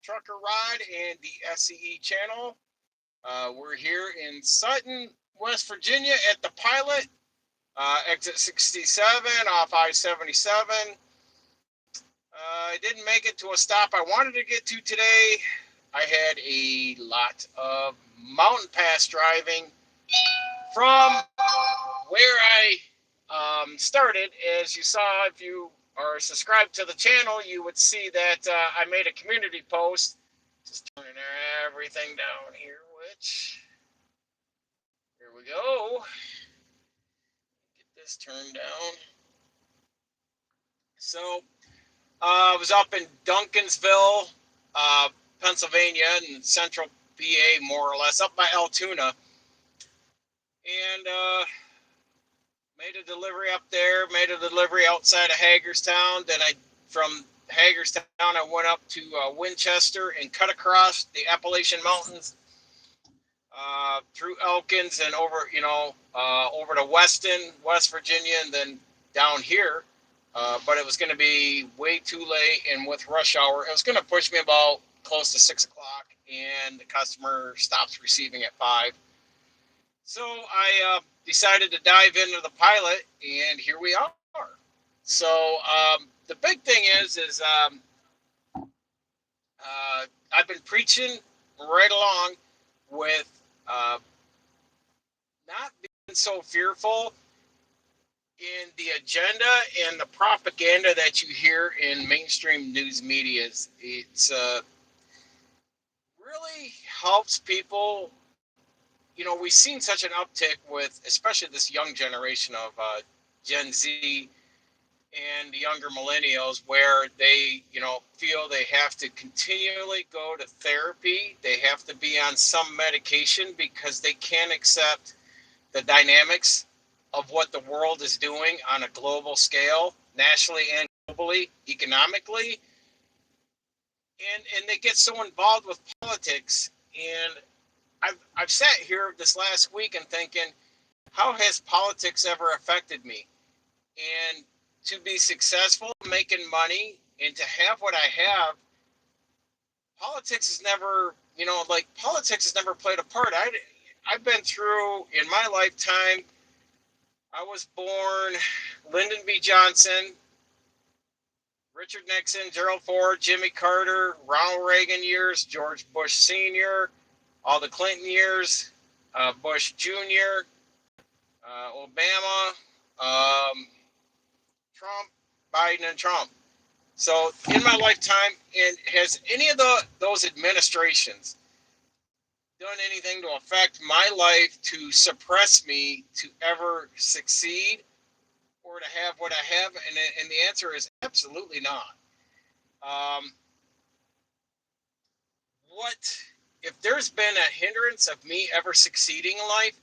Trucker Rod and the S.E.E channel. We're here in Sutton, West Virginia at the Pilot, exit 67 off I-77. I didn't make it to a stop I wanted to get to today. I had a lot of mountain pass driving from where I started. As you saw, if you are subscribed to the channel, you would see that I made a community post. Just turning everything down here, which, here we go. Get this turned down. So, I was up in Duncansville, Pennsylvania, in central PA, more or less, up by Altoona. And made a delivery up there, made a delivery outside of Hagerstown. Then from Hagerstown, I went up to Winchester and cut across the Appalachian Mountains through Elkins and over, over to Weston, West Virginia, and then down here. But it was going to be way too late, and with rush hour, it was going to push me about close to 6 o'clock, and the customer stops receiving at 5. So I decided to dive into the Pilot, and here we are. So the big thing is I've been preaching right along with not being so fearful in the agenda and the propaganda that you hear in mainstream news media. It's really helps people. We've seen such an uptick with, especially this young generation of Gen Z and the younger millennials, where they, feel they have to continually go to therapy. They have to be on some medication because they can't accept the dynamics of what the world is doing on a global scale, nationally and globally, economically. And they get so involved with politics. And I've sat here this last week and thinking, how has politics ever affected me? And to be successful, making money, and to have what I have, politics has never, politics has never played a part. I've been through, in my lifetime, I was born Lyndon B. Johnson, Richard Nixon, Gerald Ford, Jimmy Carter, Ronald Reagan years, George Bush Sr., all the Clinton years, Bush Jr., Obama, Trump, Biden, and Trump. So in my lifetime, and has any of those administrations done anything to affect my life to suppress me to ever succeed or to have what I have? And the answer is absolutely not. What if there's been a hindrance of me ever succeeding in life?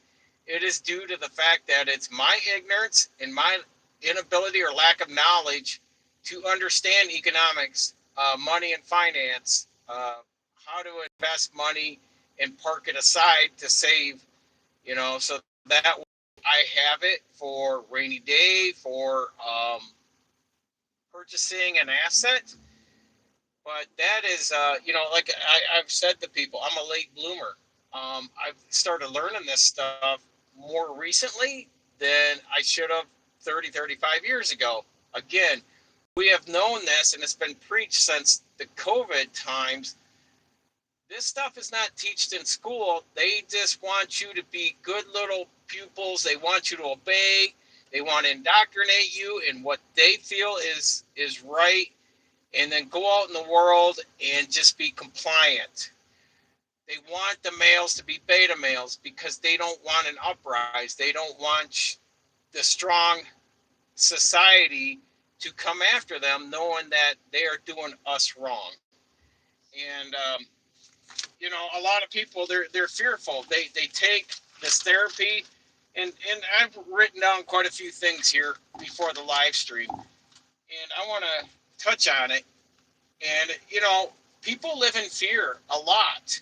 It is due to the fact that it's my ignorance and my inability or lack of knowledge to understand economics, money and finance, how to invest money and park it aside to save, so that I have it for rainy day, for purchasing an asset. But that is, like I've said to people, I'm a late bloomer. I've started learning this stuff more recently than I should have 30, 35 years ago. Again, we have known this, and it's been preached since the COVID times. This stuff is not taught in school. They just want you to be good little pupils. They want you to obey. They want to indoctrinate you in what they feel is right, and then go out in the world and just be compliant. They want the males to be beta males because they don't want an uprise. They don't want the strong society to come after them, knowing that they are doing us wrong. And a lot of people, they're fearful. They take this therapy, and I've written down quite a few things here before the live stream, and I want to touch on it. And people live in fear a lot.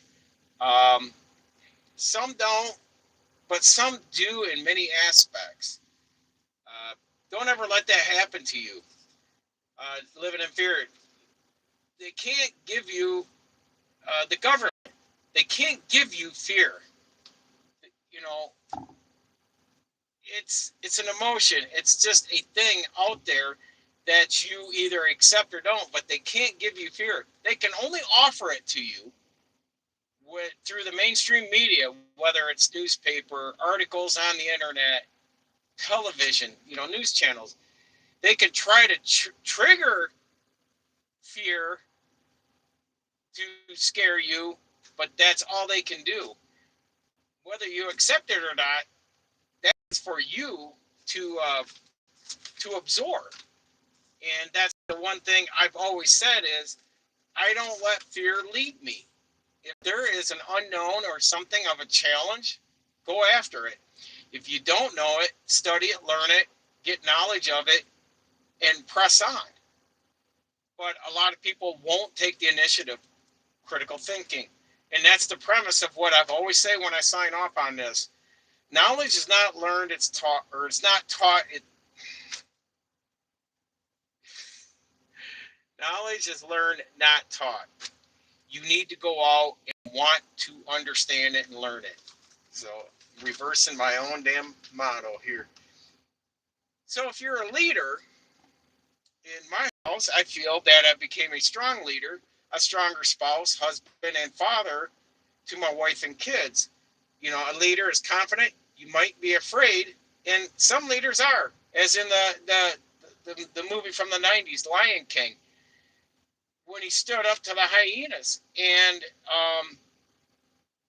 Some don't, but some do in many aspects. Don't ever let that happen to you. Living in fear. They can't give you the government. They can't give you fear. You know, it's an emotion. It's just a thing out there that you either accept or don't. But they can't give you fear. They can only offer it to you through the mainstream media, whether it's newspaper, articles on the internet, television, news channels. They can try to trigger fear to scare you, but that's all they can do. Whether you accept it or not, that's for you to absorb. And that's the one thing I've always said is I don't let fear lead me. If there is an unknown or something of a challenge, go after it. If you don't know it, study it, learn it, get knowledge of it, and press on. But a lot of people won't take the initiative. Critical thinking. And that's the premise of what I've always say when I sign off on this. Knowledge is not learned, it's taught, or it's not taught. Knowledge is learned, not taught. You need to go out and want to understand it and learn it. So, reversing my own damn motto here. So, if you're a leader, in my house, I feel that I became a strong leader, a stronger spouse, husband, and father to my wife and kids. A leader is confident. You might be afraid, and some leaders are, as in the movie from the '90s, Lion King, when he stood up to the hyenas. And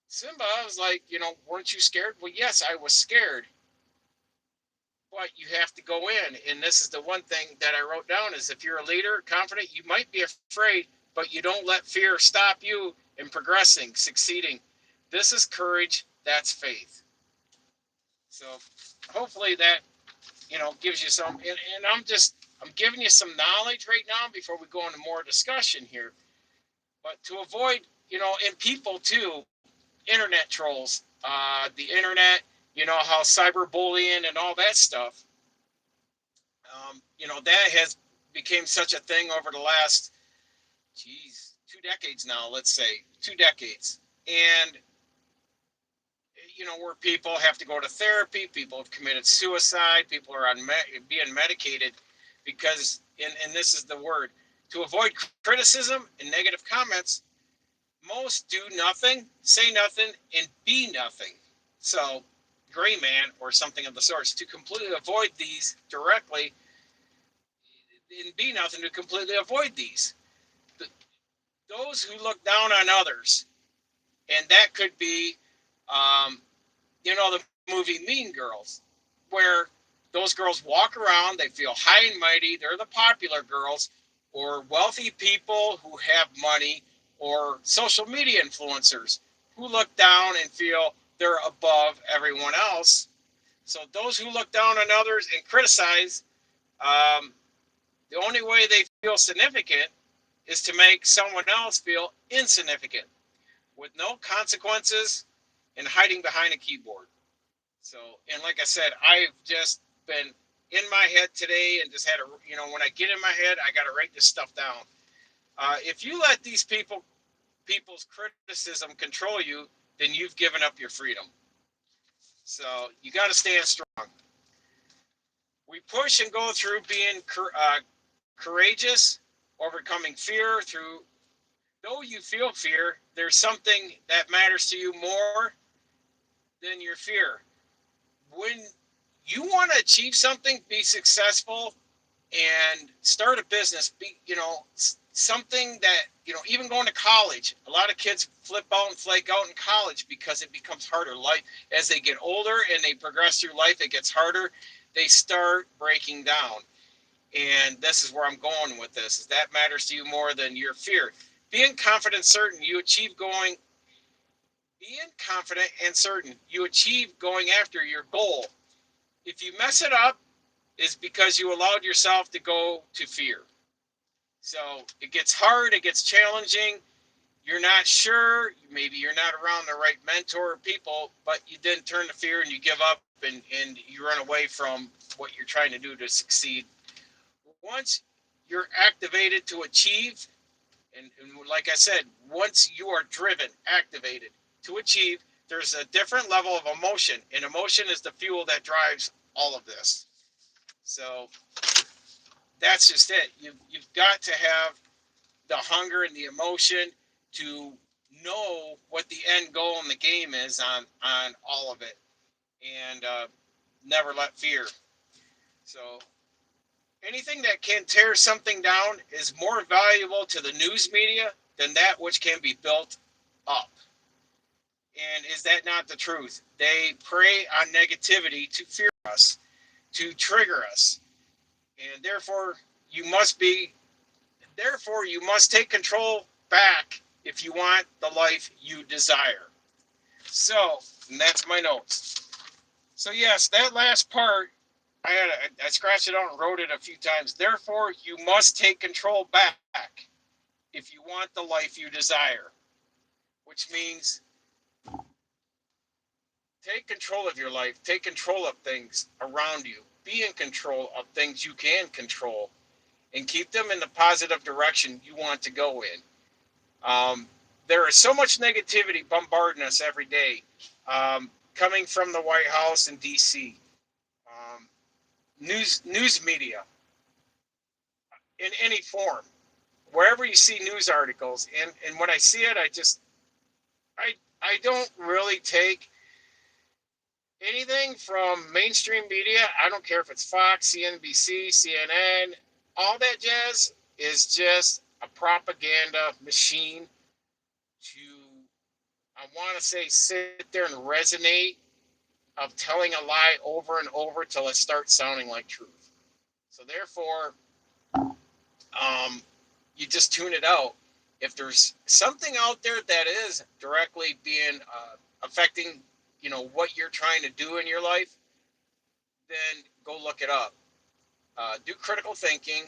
Simba was like, weren't you scared? Well, yes, I was scared. But you have to go in. And this is the one thing that I wrote down is if you're a leader, confident, you might be afraid, but you don't let fear stop you in progressing, succeeding. This is courage. That's faith. So hopefully that, gives you some, and I'm giving you some knowledge right now before we go into more discussion here. But to avoid, and people too, internet trolls, the internet, how cyberbullying and all that stuff, that has became such a thing over the last, 2 decades now, let's say 2 decades. And, where people have to go to therapy, people have committed suicide, people are being medicated because, and this is the word, to avoid criticism and negative comments, most do nothing, say nothing, and be nothing. So, gray man or something of the sorts, to completely avoid these directly and be nothing, to completely avoid these. Those who look down on others, and that could be, um, the movie Mean Girls, where those girls walk around, they feel high and mighty, they're the popular girls, or wealthy people who have money, or social media influencers who look down and feel they're above everyone else. So those who look down on others and criticize, the only way they feel significant is to make someone else feel insignificant with no consequences and hiding behind a keyboard. So, and like I said, I've just been in my head today and just had a, when I get in my head, I got to write this stuff down. If you let these people's criticism control you, then you've given up your freedom. So you got to stand strong. We push and go through being courageous, overcoming fear through, though you feel fear, there's something that matters to you more than your fear. When you want to achieve something, be successful, and start a business, be, something that, even going to college, a lot of kids flip out and flake out in college because it becomes harder. Life, as they get older and they progress through life, it gets harder. They start breaking down. And this is where I'm going with this, is that matters to you more than your fear. Being confident, certain, you achieve going, being confident and certain, you achieve going after your goal. If you mess it up, is because you allowed yourself to go to fear. So it gets hard, it gets challenging. You're not sure, maybe you're not around the right mentor or people, but you didn't turn to fear and you give up and you run away from what you're trying to do to succeed. Once you're activated to achieve And like I said, once you are driven, activated to achieve, there's a different level of emotion, and emotion is the fuel that drives all of this. So that's just it. You've got to have the hunger and the emotion to know what the end goal in the game is on all of it, and never let fear. So anything that can tear something down is more valuable to the news media than that which can be built up. And is that not the truth? They prey on negativity to fear us, to trigger us, and therefore you must take control back if you want the life you desire. So, and that's my notes. So yes, that last part, I scratched it out and wrote it a few times. Therefore, you must take control back if you want the life you desire, which means take control of your life, take control of things around you, be in control of things you can control, and keep them in the positive direction you want to go in. There is so much negativity bombarding us every day, coming from the White House and D.C. Um, news media in any form, wherever you see news articles, and when I see it, I I don't really take anything from mainstream media. I don't care if it's Fox, CNBC, CNN, all that jazz is just a propaganda machine to, I want to say, sit there and resonate of telling a lie over and over till it starts sounding like truth. So therefore, you just tune it out. If there's something out there that is directly being affecting, what you're trying to do in your life, then go look it up. Do critical thinking,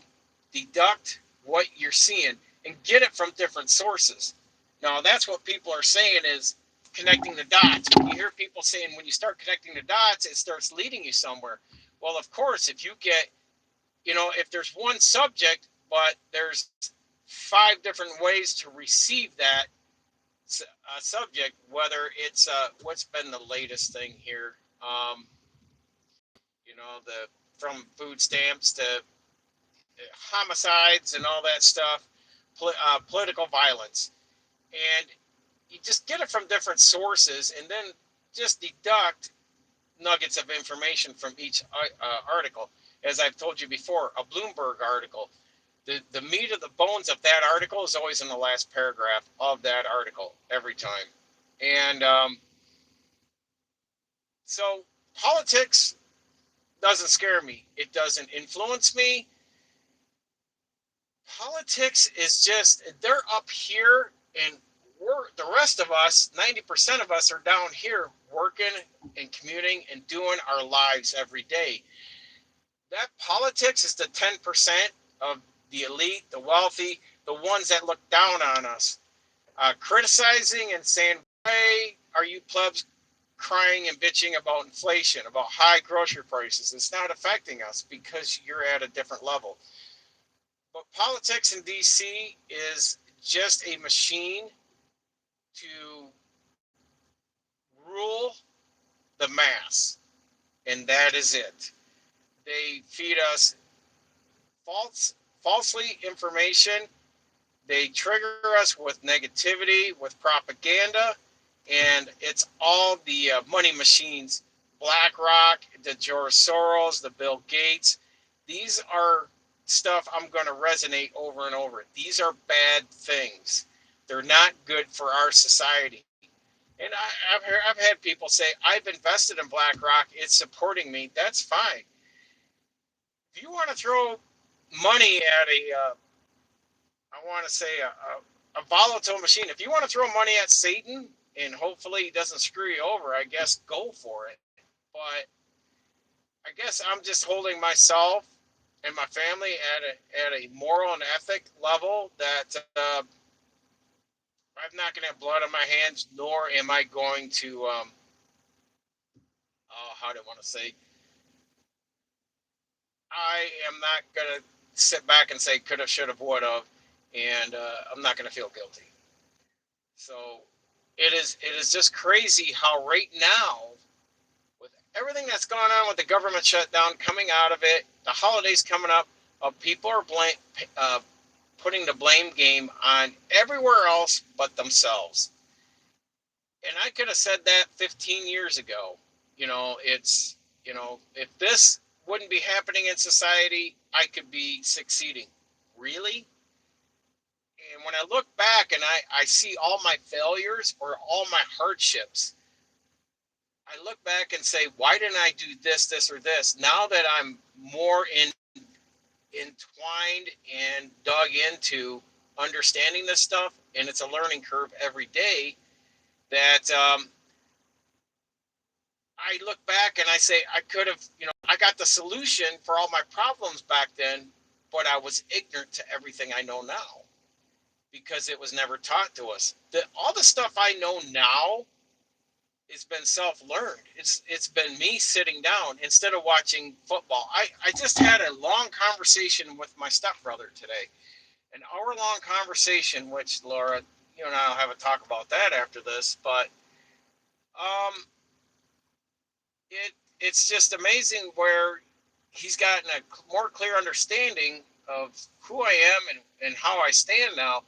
deduct what you're seeing, and get it from different sources. Now, that's what people are saying is connecting the dots. When you hear people saying when you start connecting the dots, it starts leading you somewhere. Well, of course, if you get, if there's one subject, but there's 5 different ways to receive that subject, whether it's what's been the latest thing here, the from food stamps to homicides and all that stuff, political violence, and you just get it from different sources, and then just deduct nuggets of information from each article. As I've told you before, a Bloomberg article, the meat of the bones of that article is always in the last paragraph of that article every time. And so politics doesn't scare me. It doesn't influence me. Politics is just, they're up here, and the rest of us, 90% of us, are down here working and commuting and doing our lives every day. That politics is the 10% of the elite, the wealthy, the ones that look down on us, criticizing and saying, why are you plebs crying and bitching about inflation, about high grocery prices? It's not affecting us because you're at a different level. But politics in DC is just a machine to rule the mass, and that is it. They feed us falsely information. They trigger us with negativity, with propaganda, and it's all the money machines, BlackRock, the George Soros, the Bill Gates. These are stuff I'm going to resonate over and over. These are bad things. They're not good for our society. And I've had people say, I've invested in BlackRock, it's supporting me. That's fine. If you want to throw money at I want to say, a volatile machine, if you want to throw money at Satan and hopefully he doesn't screw you over, I guess go for it. But I guess I'm just holding myself and my family at a moral and ethic level that I'm not going to have blood on my hands, nor am I going to, how do I want to say, I am not going to sit back and say coulda, shoulda, woulda, and I'm not going to feel guilty. So it is just crazy how right now, with everything that's going on with the government shutdown coming out of it, the holidays coming up, people are putting the blame game on everywhere else but themselves. And I could have said that 15 years ago. If this wouldn't be happening in society, I could be succeeding. Really? And when I look back and I see all my failures or all my hardships, I look back and say, why didn't I do this, this, or this? Now that I'm more entwined and dug into understanding this stuff, and it's a learning curve every day, that I look back and I say, I could have, I got the solution for all my problems back then, but I was ignorant to everything I know now because it was never taught to us. All the stuff I know now has been self-learned. It's been me sitting down instead of watching football. I just had a long conversation with my stepbrother today, an hour-long conversation, which, Laura, you and I will have a talk about that after this, but um, it's just amazing where he's gotten a more clear understanding of who I am and how I stand now.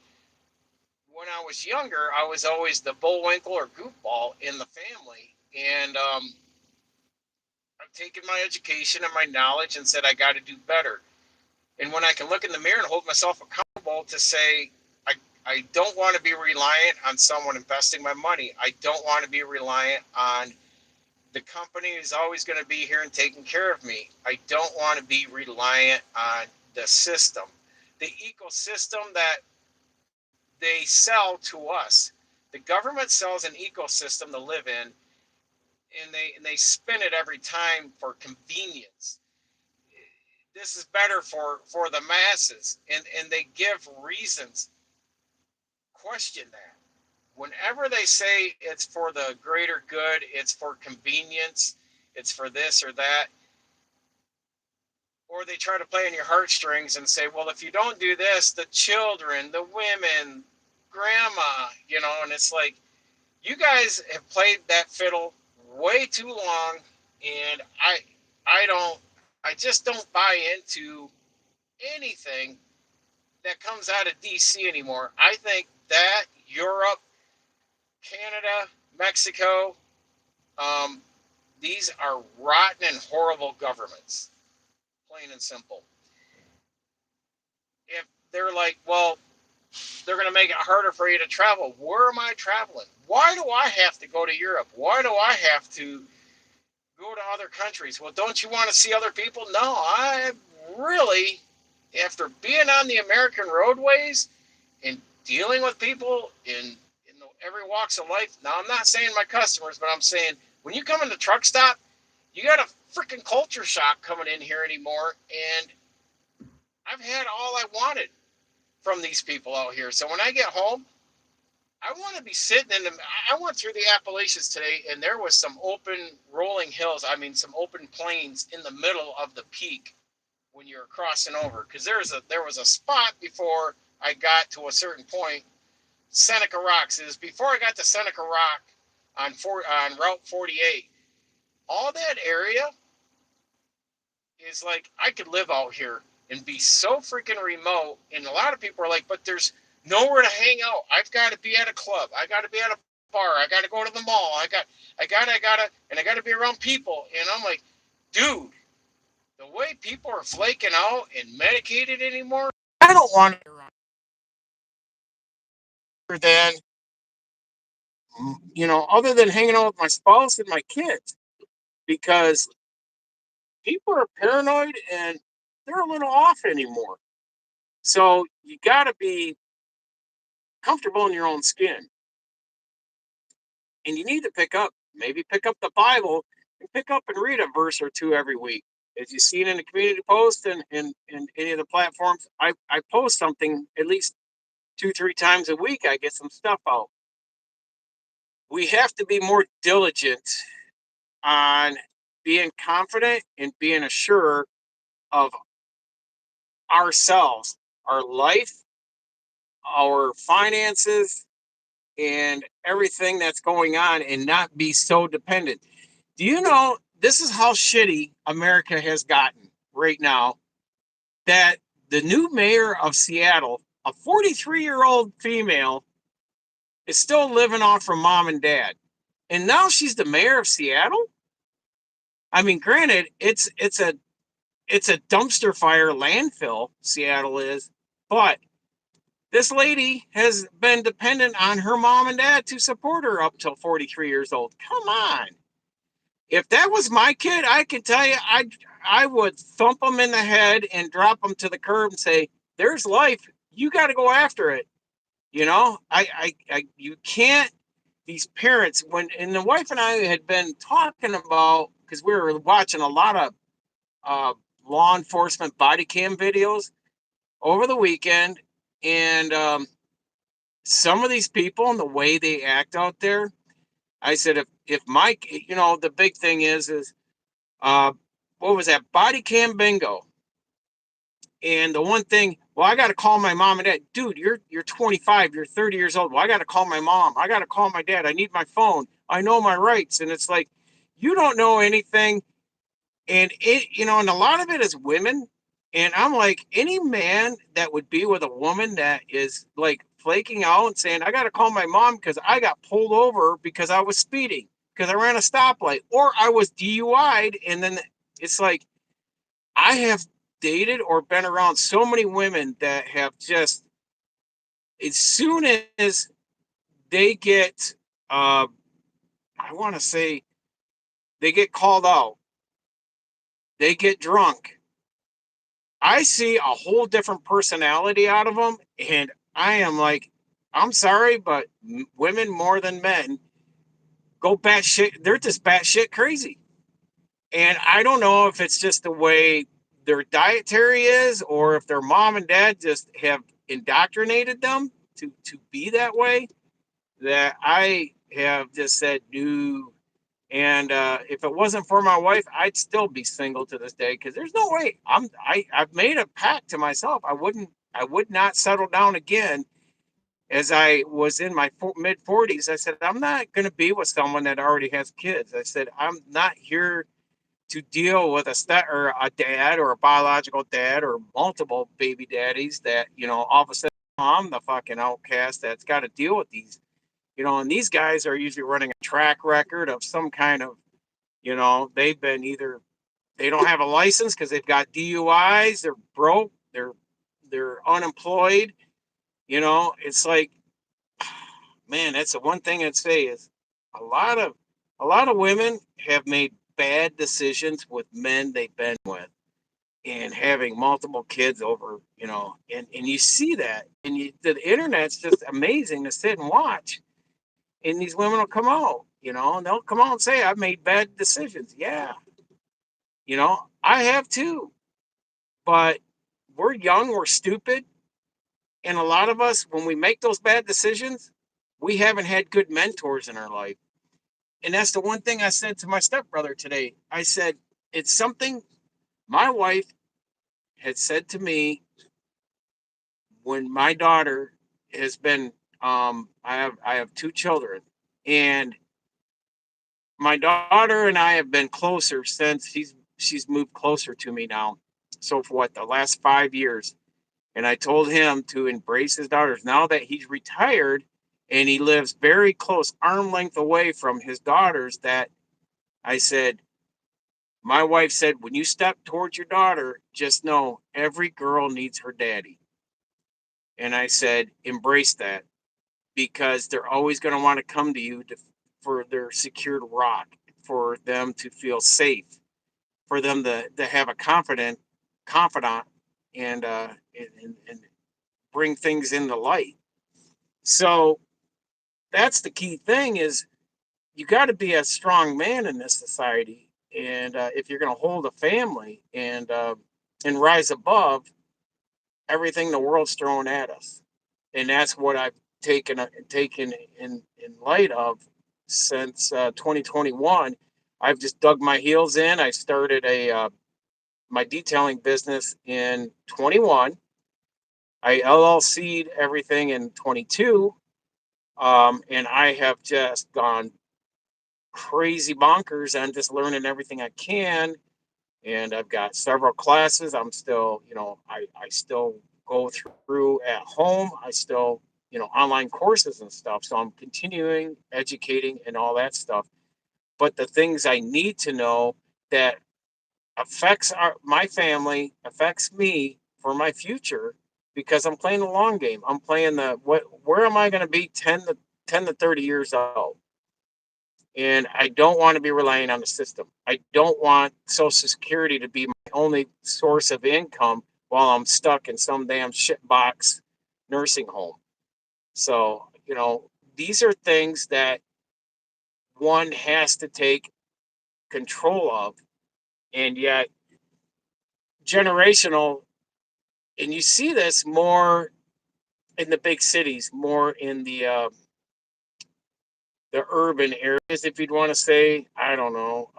When I was younger, I was always the bullwinkle or goofball in the family, and I've taken my education and my knowledge and said I got to do better. And when I can look in the mirror and hold myself accountable to say, I don't want to be reliant on someone investing my money. I don't want to be reliant on the company is always going to be here and taking care of me. I don't want to be reliant on the system, the ecosystem that they sell to us. The government sells an ecosystem to live in, and they spin it every time for convenience. This is better for the masses, and they give reasons. Question that. Whenever they say it's for the greater good, it's for convenience, it's for this or that, or they try to play on your heartstrings and say, well, if you don't do this, the children, the women, grandma, and it's like, you guys have played that fiddle way too long, and I just don't buy into anything that comes out of DC anymore. I think that Europe, Canada, Mexico, um, these are rotten and horrible governments, plain and simple. If they're like, well, they're going to make it harder for you to travel. Where am I traveling? Why do I have to go to Europe? Why do I have to go to other countries? Well, don't you want to see other people? No, I really, after being on the American roadways and dealing with people in every walks of life. Now, I'm not saying my customers, but I'm saying when you come in the truck stop, you got a freaking culture shock coming in here anymore. And I've had all I wanted from these people out here. So when I get home, I want to be sitting in the. I went through the Appalachians today, and there was some open rolling hills. I mean, some open plains in the middle of the peak when you're crossing over. Because there was a spot before I got to a certain point. Seneca Rocks is before I got to Seneca Rock on Route 48. All that area is like I could live out here and be so freaking remote. And a lot of people are like, but there's nowhere to hang out. I've got to be at a club. I got to be at a bar. I got to go to the mall. And I got to be around people. And I'm like, dude, the way people are flaking out and medicated anymore, I don't want to be around than other than hanging out with my spouse and my kids because people are paranoid and they're a little off anymore. So you got to be comfortable in your own skin. And you need to maybe pick up the Bible and pick up and read a verse or two every week. As you've seen in the community post and any of the platforms, I post something at least 2-3 times a week. I get some stuff out. We have to be more diligent on being confident and being assured of ourselves, our life, our finances and everything that's going on and not be so dependent. Do you know this is how shitty America has gotten right now? That the new mayor of Seattle, a 43-year-old female, is still living off from mom and dad. And now she's the mayor of Seattle? I mean, granted, it's a dumpster fire landfill, Seattle is, but this lady has been dependent on her mom and dad to support her up till 43 years old. Come on. If that was my kid, I can tell you, I would thump them in the head and drop them to the curb and say, "There's life. You got to go after it." You know, you can't. These parents, when and the wife and I had been talking about because we were watching a lot of uh, law enforcement body cam videos over the weekend, and some of these people and the way they act out there. I said, if Mike, the big thing is uh, what was that, body cam bingo, and the one thing, well, I got to call my mom and dad. Dude, you're 25, you're 30 years old. Well, I got to call my mom. I got to call my dad. I need my phone. I know my rights, and it's like you don't know anything, and and a lot of it is women. And I'm like, any man that would be with a woman that is like flaking out and saying, I got to call my mom because I got pulled over because I was speeding, because I ran a stoplight, or I was DUI'd. And then it's like, I have dated or been around so many women that have just, as soon as they get, uh, I want to say, they get called out, they get drunk, I see a whole different personality out of them, and I am like, I'm sorry, but women more than men go batshit. They're just batshit crazy, and I don't know if it's just the way their dietary is, or if their mom and dad just have indoctrinated them to be that way. That I have just said no. And if it wasn't for my wife, I'd still be single to this day because there's no way. I've made a pact to myself. I would not settle down again as I was in my mid 40s. I said, I'm not going to be with someone that already has kids. I said, I'm not here to deal with a or a dad or a biological dad or multiple baby daddies that, all of a sudden I'm the fucking outcast that's got to deal with these, and these guys are usually running a track record of some kind of, they've been either they don't have a license because they've got DUIs, they're broke, they're unemployed. It's like, man, that's the one thing I'd say is a lot of a lot of women have made bad decisions with men they've been with and having multiple kids over, and you see that, and the internet's just amazing to sit and watch. And these women will come out, and they'll come out and say, I've made bad decisions. Yeah, I have too. But we're young, we're stupid. And a lot of us, when we make those bad decisions, we haven't had good mentors in our life. And that's the one thing I said to my stepbrother today. I said, it's something my wife had said to me when my daughter has been, I have two children, and my daughter and I have been closer since she's moved closer to me now. So for what, the last 5 years. And I told him to embrace his daughters now that he's retired and he lives very close, arm length away from his daughters. That I said, my wife said, when you step towards your daughter, just know every girl needs her daddy. And I said, embrace that because they're always going to want to come to you for their secured rock, for them to feel safe, for them to have a confidant and bring things into light. So that's the key thing is you got to be a strong man in this society. And if you're going to hold a family and rise above everything the world's throwing at us, and that's what I've taken in light of since 2021. I've just dug my heels in. I started a my detailing business in 21. I LLC'd everything in 22, and I have just gone crazy bonkers on just learning everything I can. And I've got several classes. I'm still, I still go through at home. I still, online courses and stuff. So I'm continuing educating and all that stuff. But the things I need to know that affects my family, affects me for my future, because I'm playing the long game. I'm playing where am I going to be 10 to 30 years old? And I don't want to be relying on the system. I don't want Social Security to be my only source of income while I'm stuck in some damn shit box nursing home. So, these are things that one has to take control of. And yet, generational, and you see this more in the big cities, more in the urban areas, if you'd want to say. I don't know.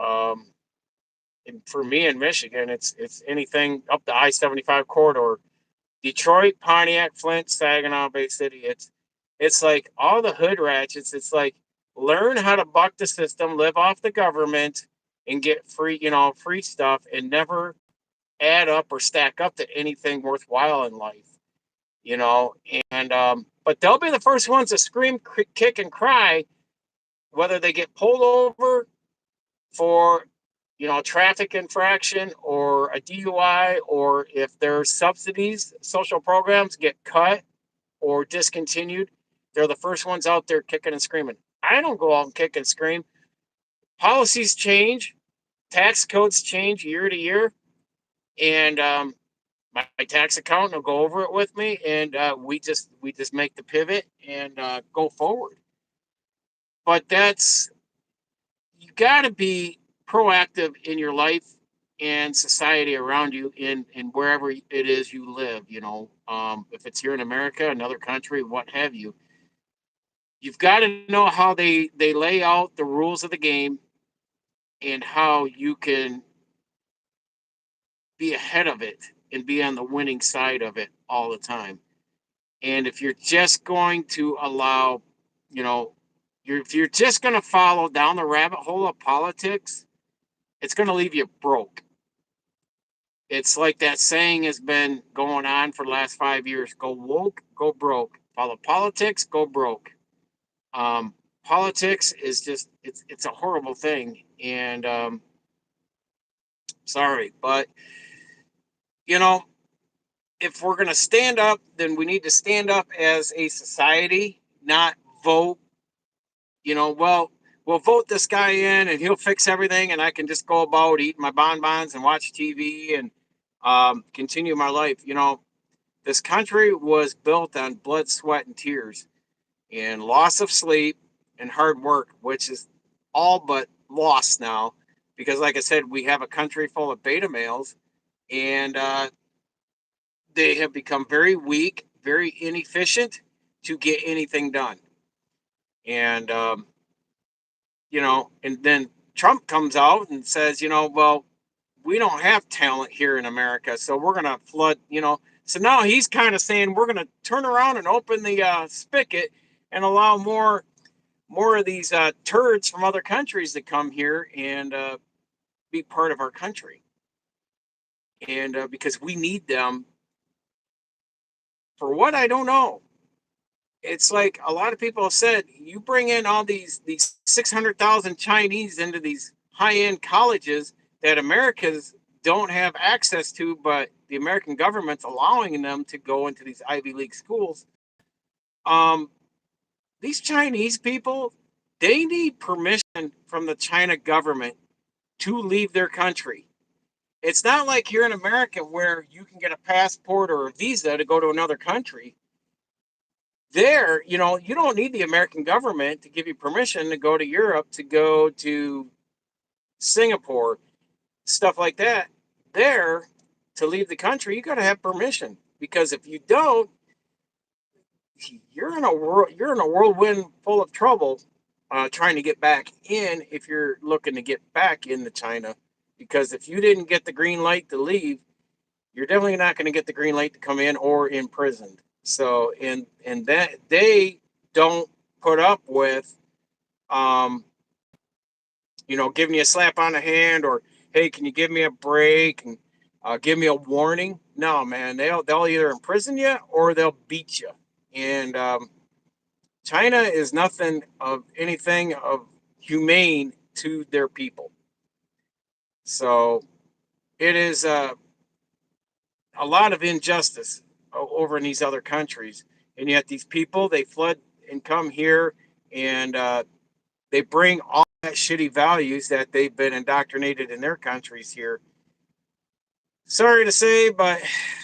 And for me in Michigan, it's anything up the I-75 corridor, Detroit, Pontiac, Flint, Saginaw, Bay City. It's like all the hood ratchets. It's like learn how to buck the system, live off the government, and get free, free stuff, and never add up or stack up to anything worthwhile in life. You know, and but they'll be the first ones to scream, kick, and cry, whether they get pulled over for traffic infraction or a DUI, or if their subsidies, social programs get cut or discontinued. They're the first ones out there kicking and screaming. I don't go out and kick and scream. Policies change, tax codes change year to year, and my tax accountant will go over it with me, and we just make the pivot and go forward. But that's you got to be proactive in your life and society around you in wherever it is you live. If it's here in America, another country, what have you. You've got to know how they lay out the rules of the game and how you can be ahead of it and be on the winning side of it all the time. And if you're just going to allow, you know, if you're just going to follow down the rabbit hole of politics, it's going to leave you broke. It's like that saying has been going on for the last 5 years: go woke, go broke. Follow politics, go broke. Politics is just it's a horrible thing, and sorry, but you know if we're going to stand up, then we need to stand up as a society, not vote. Well, we'll vote this guy in and he'll fix everything, and I can just go about eating my bonbons and watch TV and continue my life. This country was built on blood, sweat, and tears, and loss of sleep and hard work, which is all but lost now because, like I said, we have a country full of beta males, and they have become very weak, very inefficient to get anything done. And and then Trump comes out and says, well, we don't have talent here in America, so we're going to flood. So now he's kind of saying we're going to turn around and open the spigot and allow more of these turds from other countries to come here and be part of our country, and because we need them for what I don't know. It's like a lot of people have said, you bring in all these 600,000 Chinese into these high-end colleges that Americans don't have access to, but the American government's allowing them to go into these Ivy League schools. Um, these Chinese people, they need permission from the China government to leave their country. It's not like here in America where you can get a passport or a visa to go to another country. There, you don't need the American government to give you permission to go to Europe, to go to Singapore, stuff like that. There, to leave the country, you got to have permission, because if you don't, you're in a whirlwind full of trouble trying to get back in if you're looking to get back into China. Because if you didn't get the green light to leave, you're definitely not going to get the green light to come in or imprisoned. So, and that they don't put up with, um, give me a slap on the hand, or hey, can you give me a break and give me a warning? No, man, they'll either imprison you or they'll beat you. And China is nothing of anything of humane to their people. So it is a lot of injustice over in these other countries, and yet these people, they flood and come here, and they bring all that shitty values that they've been indoctrinated in their countries here. Sorry to say, but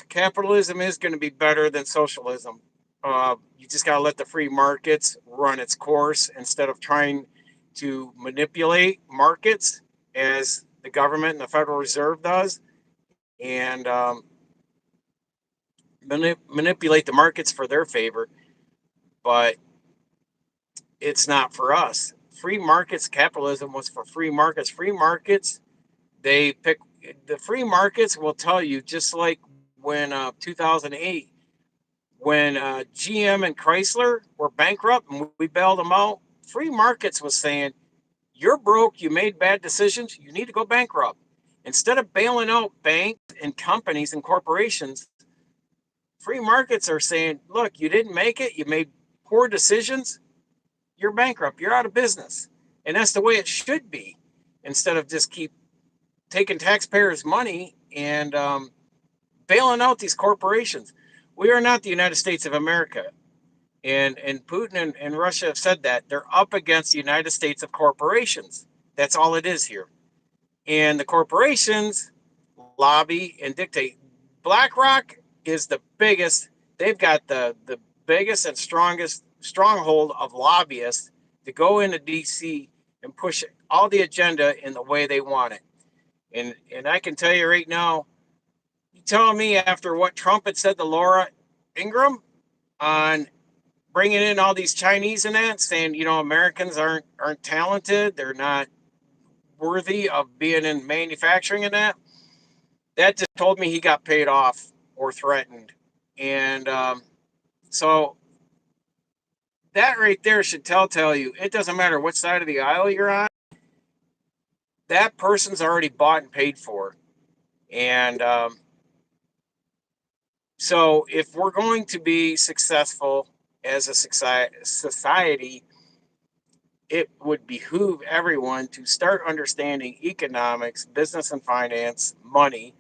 capitalism is going to be better than socialism. You just got to let the free markets run its course instead of trying to manipulate markets as the government and the Federal Reserve does, and manipulate the markets for their favor. But it's not for us. Free markets, capitalism was for free markets. Free markets, they pick the free markets will tell you, just like when 2008, when GM and Chrysler were bankrupt and we bailed them out. Free markets was saying, you're broke, you made bad decisions, you need to go bankrupt. Instead of bailing out banks and companies and corporations, free markets are saying, look, you didn't make it, you made poor decisions, you're bankrupt, you're out of business. And that's the way it should be, instead of just keep taking taxpayers' money and bailing out these corporations. We are not the United States of America. And Putin and Russia have said that. They're up against the United States of corporations. That's all it is here. And the corporations lobby and dictate. BlackRock is the biggest, they've got the biggest and strongest stronghold of lobbyists to go into DC and push all the agenda in the way they want it. And I can tell you right now, you telling me after what Trump had said to Laura Ingraham on bringing in all these Chinese and that, saying, Americans aren't talented, they're not worthy of being in manufacturing and that just told me he got paid off or threatened. And so that right there should tell you, it doesn't matter what side of the aisle you're on, that person's already bought and paid for. And so if we're going to be successful as a society, it would behoove everyone to start understanding economics, business and finance, money,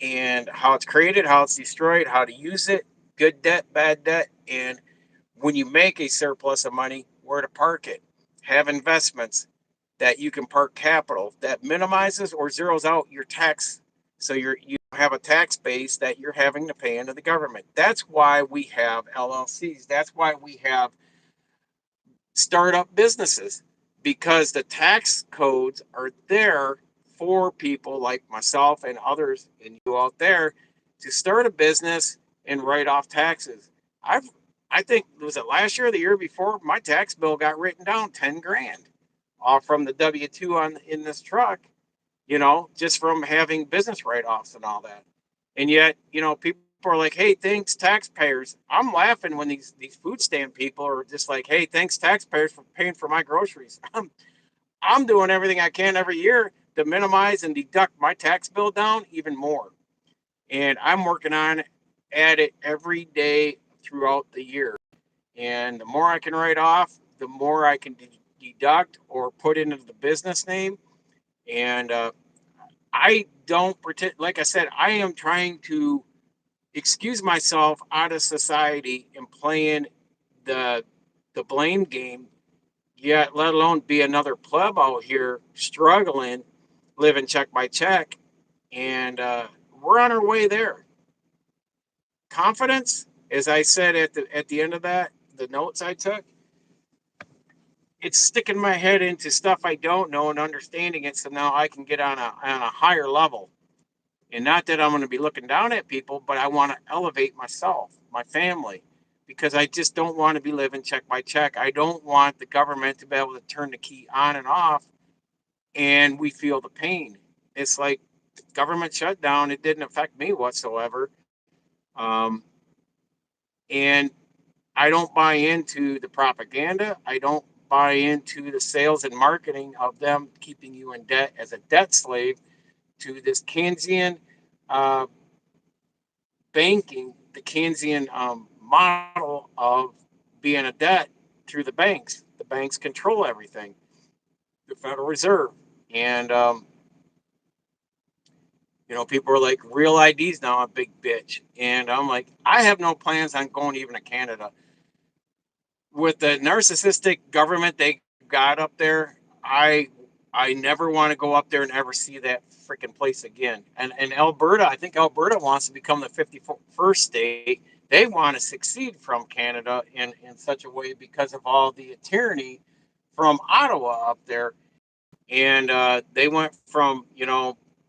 and how it's created, how it's destroyed, how to use it, good debt, bad debt, and when you make a surplus of money, where to park it. Have investments that you can park capital that minimizes or zeroes out your tax, so you have a tax base that you're having to pay into the government. That's why we have LLCs. That's why we have startup businesses, because the tax codes are there for people like myself and others and you out there to start a business and write off taxes. I've I think, was it last year or the year before, my tax bill got written down 10 grand off from the W-2 on in this truck, just from having business write-offs and all that. And yet, people are like, hey, thanks taxpayers. I'm laughing when these food stamp people are just like, hey, thanks taxpayers for paying for my groceries. I'm doing everything I can every year to minimize and deduct my tax bill down even more. And I'm working on at it every day throughout the year. And the more I can write off, the more I can deduct or put into the business name. And I don't pretend, like I said, I am trying to excuse myself out of society and playing the the blame game, yet let alone be another pleb out here struggling, living check by check. And we're on our way there. Confidence, as I said at the end of that, the notes I took, it's sticking my head into stuff I don't know and understanding it, so now I can get on a higher level. And not that I'm going to be looking down at people, but I want to elevate myself, my family, because I just don't want to be living check by check. I don't want the government to be able to turn the key on and off and we feel the pain. It's like Government shutdown, it didn't affect me whatsoever. Um, and I don't buy into the propaganda. I don't buy into the sales and marketing of them keeping you in debt as a debt slave to this Keynesian uh, banking, the Keynesian model of being a debt through the banks. The banks control everything, the Federal Reserve. And, people are like, real IDs now, a big bitch. And I'm like, I have no plans on going even to Canada. With the narcissistic government they got up there, I never want to go up there and ever see that freaking place again. And Alberta, I think Alberta wants to become the 51st state. They want to succeed from Canada in such a way because of all the tyranny from Ottawa up there. And they went from,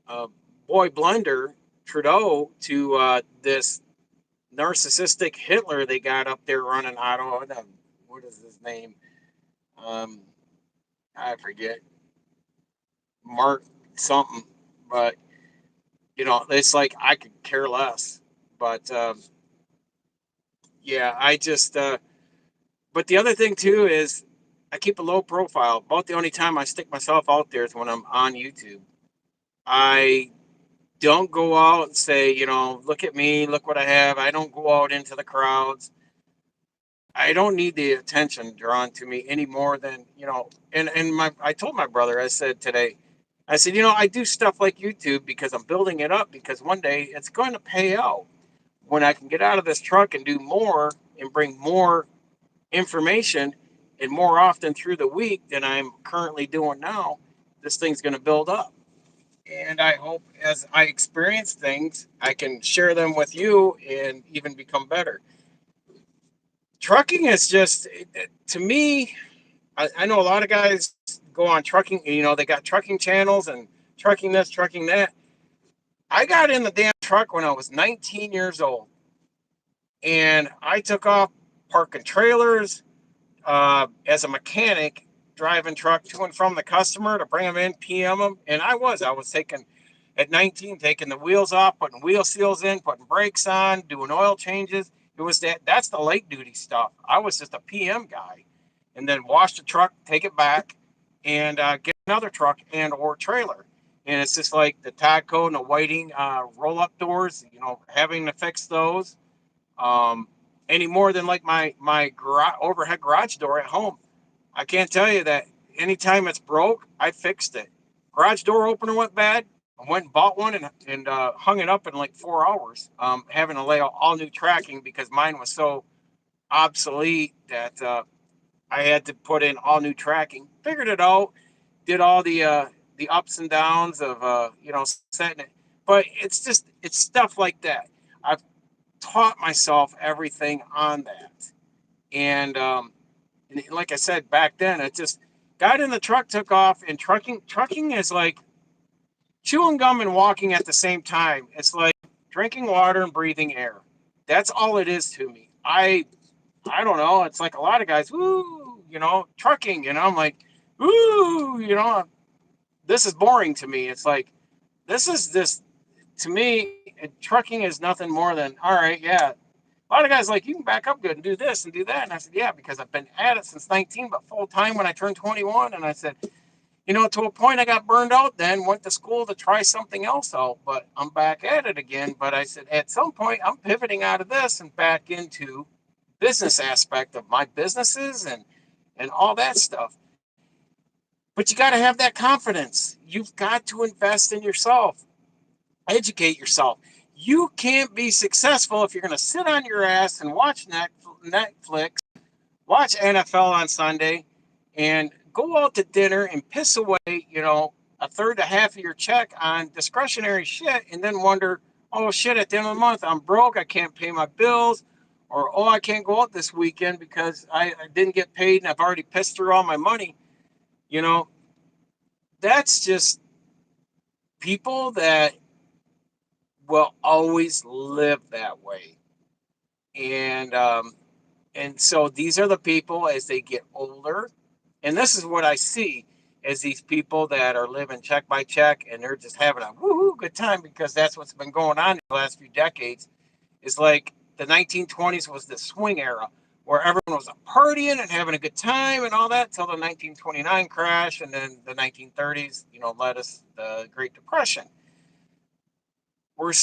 uh, boy blender Trudeau to this narcissistic Hitler they got up there running Ottawa. What is his name? Um, I forget. Mark something, but it's like I could care less. But yeah, I just. But the other thing too is I keep a low profile. About the only time I stick myself out there is when I'm on YouTube. I don't go out and say, look at me, look what I have. I don't go out into the crowds. I don't need the attention drawn to me any more than, and I told my brother, I said today, I said, I do stuff like YouTube because I'm building it up because one day it's going to pay out. When I can get out of this truck and do more and bring more information and more often through the week than I'm currently doing now, this thing's going to build up. And I hope as I experience things, I can share them with you and even become better. Trucking is just, to me, I know a lot of guys go on trucking, they got trucking channels and trucking this, trucking that. I got in the damn truck when I was 19 years old and I took off parking trailers as a mechanic, driving truck to and from the customer to bring them in, PM them. And I was taking, at 19, taking the wheels off, putting wheel seals in, putting brakes on, doing oil changes. That's the late duty stuff. I was just a PM guy, and then wash the truck, take it back, and get another truck and or trailer. And it's just like the tag code and the whiting roll up doors. Having to fix those um, any more than like my overhead garage door at home. I can't tell you that anytime it's broke, I fixed it. Garage door opener went bad. I went and bought one and hung it up in like 4 hours. Having to lay out all new tracking because mine was so obsolete that I had to put in all new tracking. Figured it out. Did all the ups and downs of setting it. But it's stuff like that. I've taught myself everything on that, and like I said back then, it just got in the truck, took off, and trucking is like chewing gum and walking at the same time. It's like drinking water and breathing air. That's all it is to me. I don't know. It's like a lot of guys, woo, trucking, and I'm like, woo, this is boring to me. It's like this to me. Trucking is nothing more than all right, yeah. A lot of guys like you can back up good and do this and do that, and I said, yeah, because I've been at it since 19, but full time when I turned 21, and I said, to a point I got burned out. Then went to school to try something else out, but I'm back at it again. But I said at some point I'm pivoting out of this and back into business aspect of my businesses and all that stuff. But you got to have that confidence. You've got to invest in yourself, educate yourself. You can't be successful if you're going to sit on your ass and watch Netflix, watch NFL on Sunday, and go out to dinner and piss away, a third to half of your check on discretionary shit, and then wonder, oh shit, at the end of the month I'm broke, I can't pay my bills, or oh, I can't go out this weekend because I didn't get paid and I've already pissed through all my money. You know, that's just people that will always live that way. And so these are the people as they get older. And this is what I see. as these people that are living check by check and they're just having a woohoo good time because that's what's been going on the last few decades. Is like the 1920s was the swing era where everyone was partying and having a good time and all that till the 1929 crash, and then the 1930s, led us the Great Depression. We're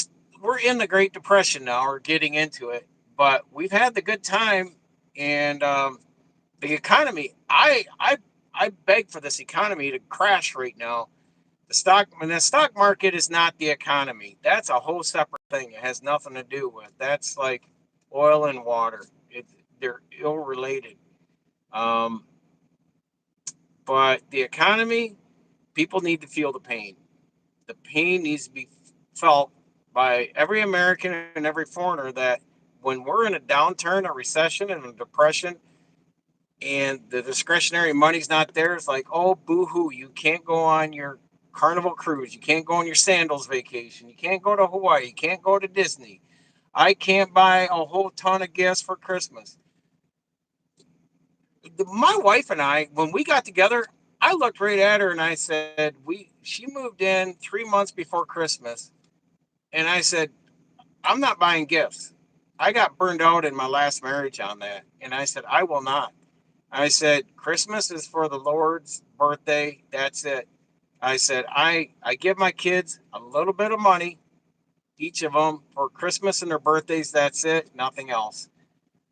we're in the Great Depression now. We're getting into it, but we've had the good time, and the economy. I beg for this economy to crash right now. The stock market is not the economy. That's a whole separate thing. It has nothing to do with. That's like oil and water. They're ill related. Um, but the economy, people need to feel the pain. The pain needs to be felt by every American and every foreigner that when we're in a downturn, a recession, and a depression, and the discretionary money's not there, it's like, oh, boo hoo, you can't go on your Carnival cruise. You can't go on your sandals vacation. You can't go to Hawaii. You can't go to Disney. I can't buy a whole ton of gifts for Christmas. My wife and I, when we got together, I looked right at her and I said, she moved in 3 months before Christmas. And I said, I'm not buying gifts. I got burned out in my last marriage on that. And I said, I will not. I said, Christmas is for the Lord's birthday. That's it. I said, I give my kids a little bit of money, each of them, for Christmas and their birthdays. That's it. Nothing else.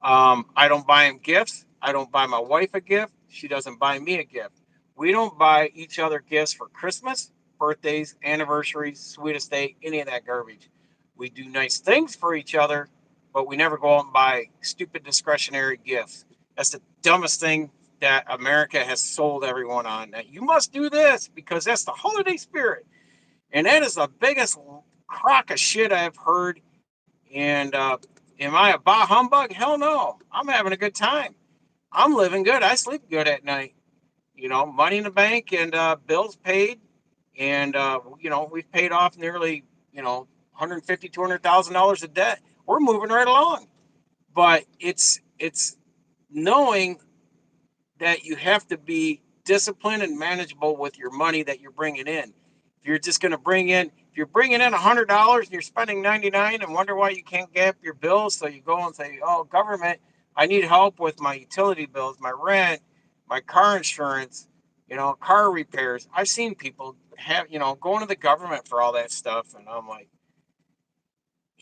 I don't buy them gifts. I don't buy my wife a gift. She doesn't buy me a gift. We don't buy each other gifts for Christmas, birthdays, anniversaries, sweet estate, any of that garbage. We do nice things for each other, but we never go out and buy stupid discretionary gifts. That's the dumbest thing that America has sold everyone on. That you must do this because that's the holiday spirit. And that is the biggest crock of shit I've heard. And am I a bah humbug? Hell no. I'm having a good time. I'm living good. I sleep good at night. Money in the bank and bills paid. And, we've paid off nearly, 150, $200,000 of debt. We're moving right along. But it's knowing that you have to be disciplined and manageable with your money that you're bringing in. If you're just going to if you're bringing in $100 and you're spending 99 and wonder why you can't get up your bills, so you go and say, "Oh, government, I need help with my utility bills, my rent, my car insurance, car repairs." I've seen people going to the government for all that stuff, and I'm like,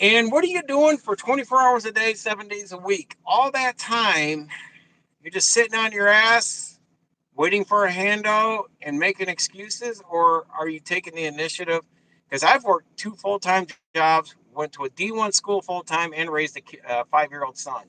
and what are you doing for 24 hours a day, 7 days a week? All that time, you're just sitting on your ass waiting for a handout and making excuses, or are you taking the initiative? Because I've worked two full-time jobs, went to a D1 school full-time, and raised a 5-year-old son.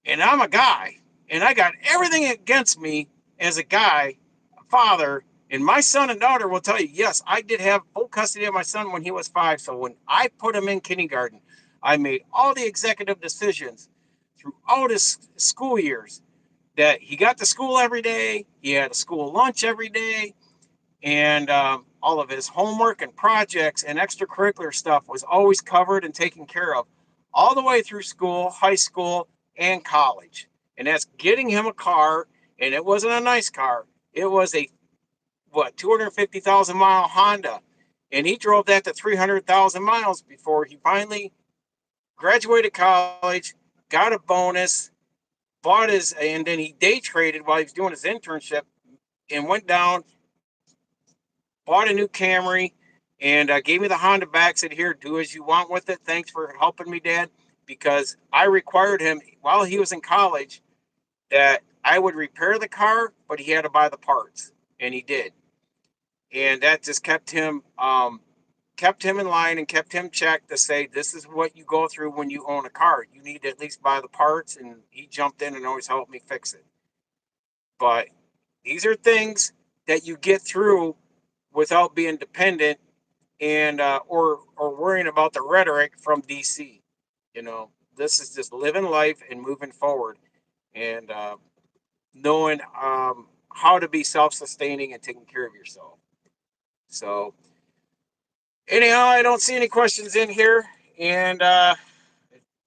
And I'm a guy, and I got everything against me as a guy, a father, and my son and daughter will tell you, yes, I did have full custody of my son when he was 5. So when I put him in kindergarten, I made all the executive decisions throughout his school years that he got to school every day, he had a school lunch every day, and all of his homework and projects and extracurricular stuff was always covered and taken care of all the way through school, high school, and college. And that's getting him a car, and it wasn't a nice car. It was a 250,000 mile Honda, and he drove that to 300,000 miles before he finally graduated college, got a bonus, and then he day traded while he was doing his internship, and went down, bought a new Camry, and gave me the Honda back. Said, "Here, do as you want with it. Thanks for helping me, Dad." Because I required him while he was in college that I would repair the car, but he had to buy the parts, and he did. And that just kept him in line and kept him checked to say, this is what you go through when you own a car. You need to at least buy the parts, and he jumped in and always helped me fix it. But these are things that you get through without being dependent and or worrying about the rhetoric from DC. This is just living life and moving forward, and knowing how to be self-sustaining and taking care of yourself. So anyhow, I don't see any questions in here, and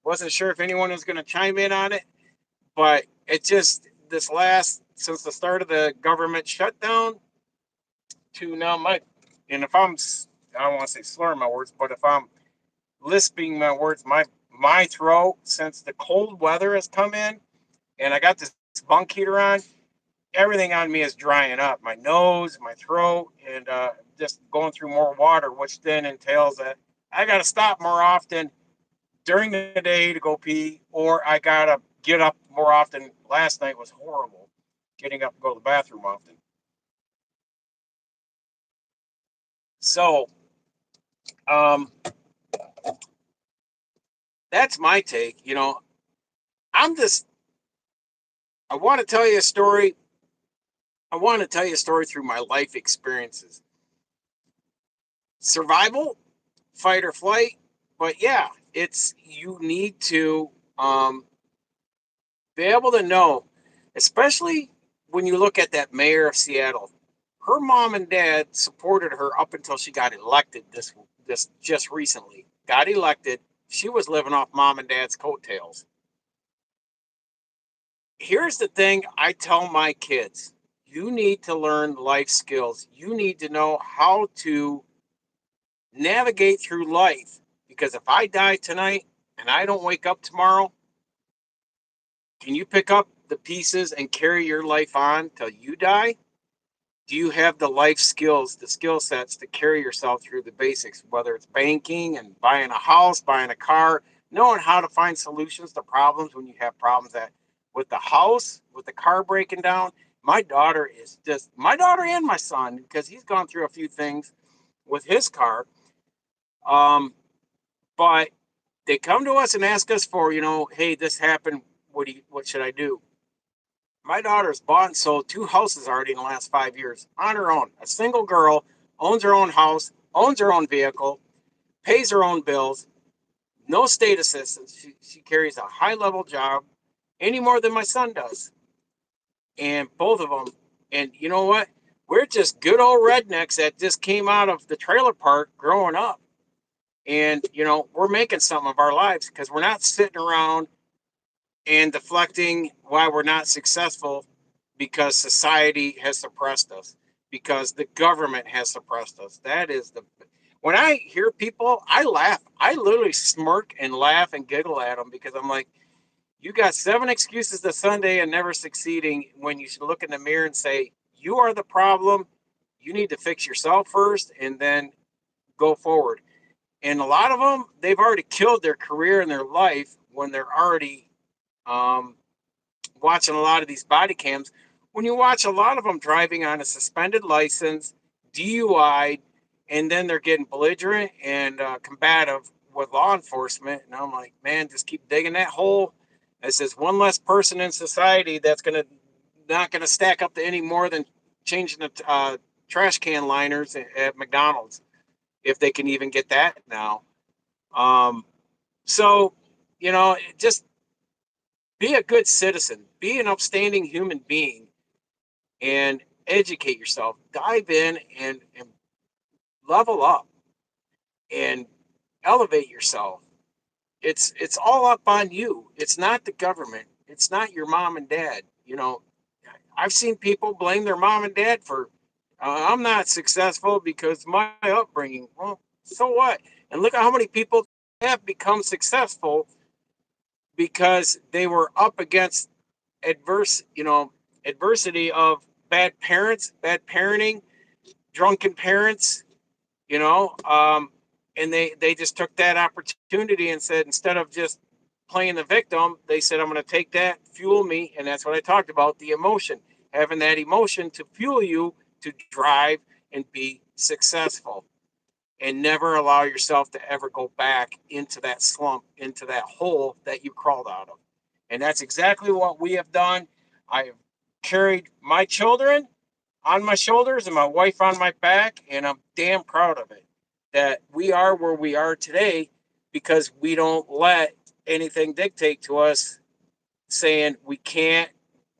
wasn't sure if anyone was going to chime in on it, but it just this last since the start of the government shutdown to now, my and if I don't want to say slurring my words, but if I'm lisping my words, my throat since the cold weather has come in, and I got this bunk heater on, everything on me is drying up. My nose, my throat, and just going through more water, which then entails that I got to stop more often during the day to go pee, or I got to get up more often. Last night was horrible, getting up to go to the bathroom often. So um, that's my take. I'm just, I want to tell you a story. I want to tell you a story through my life experiences. Survival, fight or flight. But yeah, you need to um, be able to know, especially when you look at that mayor of Seattle. Her mom and dad supported her up until she got elected. This just recently got elected. She was living off mom and dad's coattails. Here's the thing I tell my kids: you need to learn life skills. You need to know how to navigate through life, because if I die tonight and I don't wake up tomorrow, can you pick up the pieces and carry your life on till you die? Do you have the life skills, the skill sets to carry yourself through the basics, whether it's banking and buying a house, buying a car, knowing how to find solutions to problems when you have problems that with the house, with the car breaking down? My daughter and my son, because he's gone through a few things with his car. Um, but they come to us and ask us for, hey, this happened. What should I do? My daughter's bought and sold two houses already in the last 5 years on her own. A single girl, owns her own house, owns her own vehicle, pays her own bills, no state assistance. She carries a high level job any more than my son does. And both of them. And you know what? We're just good old rednecks that just came out of the trailer park growing up. And, we're making something of our lives because we're not sitting around and deflecting why we're not successful because society has suppressed us, because the government has suppressed us. That is when I hear people, I laugh. I literally smirk and laugh and giggle at them because I'm like, you got seven excuses to Sunday and never succeeding, when you should look in the mirror and say, you are the problem. You need to fix yourself first and then go forward. And a lot of them, they've already killed their career and their life when they're already um, watching a lot of these body cams. When you watch a lot of them driving on a suspended license, DUI, and then they're getting belligerent and combative with law enforcement. And I'm like, man, just keep digging that hole. This is one less person in society that's not gonna stack up to any more than changing the trash can liners at McDonald's, if they can even get that now. Um, so, just be a good citizen, be an upstanding human being, and educate yourself. Dive in and level up and elevate yourself. It's all up on you. It's not the government. It's not your mom and dad. I've seen people blame their mom and dad for I'm not successful because my upbringing. Well, so what? And look at how many people have become successful because they were up against adversity of bad parents, bad parenting, drunken parents, you know, um, and they just took that opportunity and said, instead of just playing the victim, they said, I'm going to take that, fuel me, and that's what I talked about, the emotion, having that emotion to fuel you to drive and be successful, and never allow yourself to ever go back into that slump, into that hole that you crawled out of. And that's exactly what we have done. I have carried my children on my shoulders and my wife on my back, and I'm damn proud of it that we are where we are today because we don't let anything dictate to us saying we can't,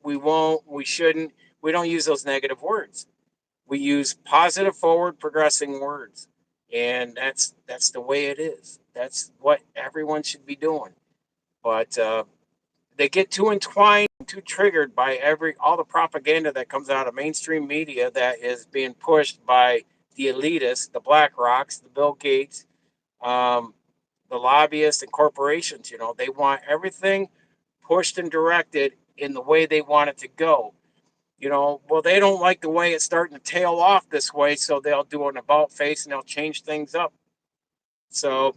we won't, we shouldn't. We don't use those negative words. We use positive, forward, progressing words, and that's the way it is. That's what everyone should be doing. But they get too entwined too triggered by all the propaganda that comes out of mainstream media that is being pushed by the elitists, the Black Rocks, the Bill Gates, um, the lobbyists and corporations. They want everything pushed and directed in the way they want it to go. Well, they don't like the way it's starting to tail off this way, so they'll do an about face and they'll change things up. So,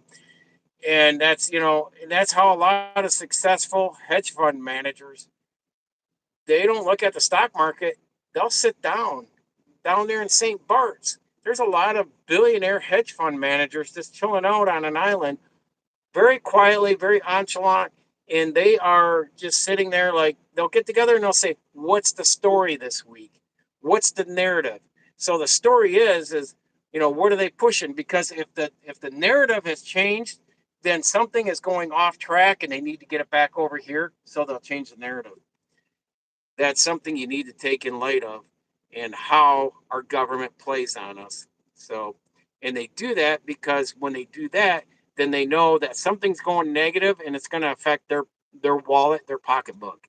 and that's how a lot of successful hedge fund managers, they don't look at the stock market. They'll sit down there in St. Bart's. There's a lot of billionaire hedge fund managers just chilling out on an island, very quietly, very nonchalant, and they are just sitting there. Like, they'll get together and they'll say, "What's the story this week? What's the narrative?" So the story is what are they pushing? Because if the narrative has changed, then something is going off track, and they need to get it back over here. So they'll change the narrative. That's something you need to take in light of, and how our government plays on us. So, and they do that because when they do that, then they know that something's going negative and it's going to affect their wallet, their pocketbook.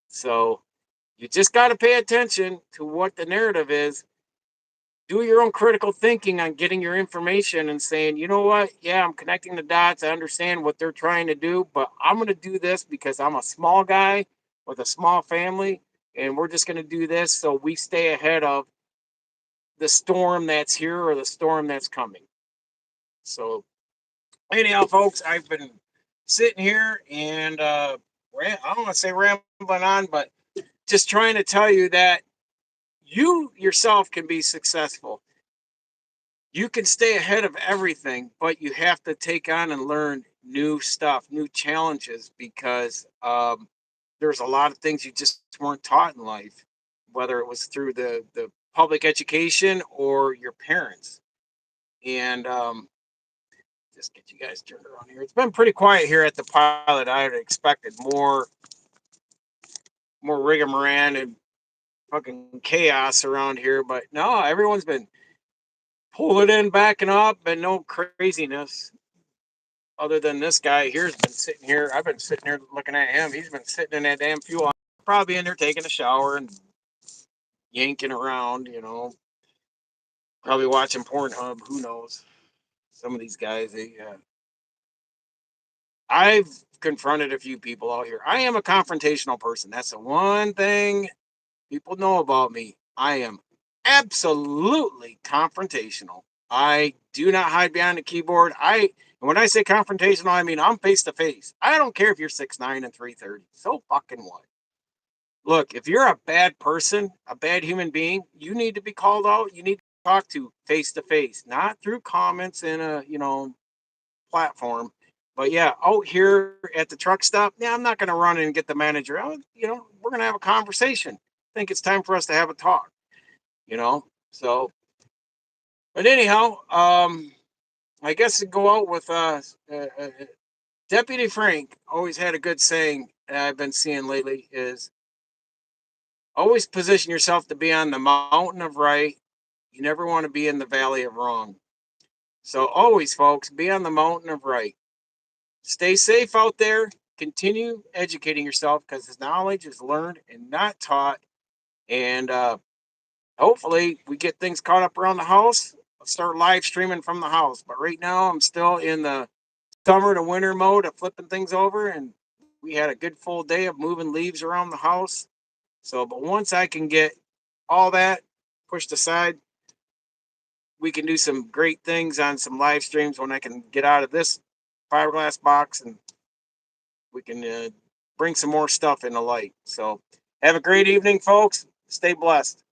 So you just got to pay attention to what the narrative is. Do your own critical thinking on getting your information and saying, you know what? Yeah, I'm connecting the dots. I understand what they're trying to do, but I'm going to do this because I'm a small guy with a small family, and we're just going to do this so we stay ahead of the storm that's here or the storm that's coming. So, anyhow, folks, I've been sitting here and I don't want to say rambling on, but just trying to tell you that you yourself can be successful. You can stay ahead of everything, but you have to take on and learn new stuff, new challenges, because there's a lot of things you just weren't taught in life, whether it was through the public education or your parents. And just get you guys turned around here. It's been pretty quiet here at the pilot. I had expected more rigmarole and fucking chaos around here, but no, everyone's been pulling in, backing up, and no craziness. Other than this guy here's been sitting here. I've been sitting here looking at him. He's been sitting in that damn fuel. Probably in there taking a shower and yanking around, probably watching Pornhub. Who knows? Some of these guys, I've confronted a few people out here. I am a confrontational person. That's the one thing people know about me. I am absolutely confrontational. I do not hide behind the keyboard. And when I say confrontational, I mean I'm face to face. I don't care if you're 6'9" and 330. So fucking what? Look, if you're a bad person, a bad human being, you need to be called out. You need to talk to face, not through comments in a platform. But yeah, out here at the truck stop, yeah, I'm not going to run in and get the manager. We're going to have a conversation. I think it's time for us to have a talk. So, but anyhow, I guess to go out with Deputy Frank always had a good saying that I've been seeing lately is always position yourself to be on the mountain of right. You never want to be in the valley of wrong. So always, folks, be on the mountain of right. Stay safe out there. Continue educating yourself because this knowledge is learned and not taught. And hopefully we get things caught up around the house. I'll start live streaming from the house. But right now I'm still in the summer to winter mode of flipping things over. And we had a good full day of moving leaves around the house. So, but once I can get all that pushed aside, we can do some great things on some live streams when I can get out of this fiberglass box and we can bring some more stuff into light. So, have a great evening, folks. Stay blessed.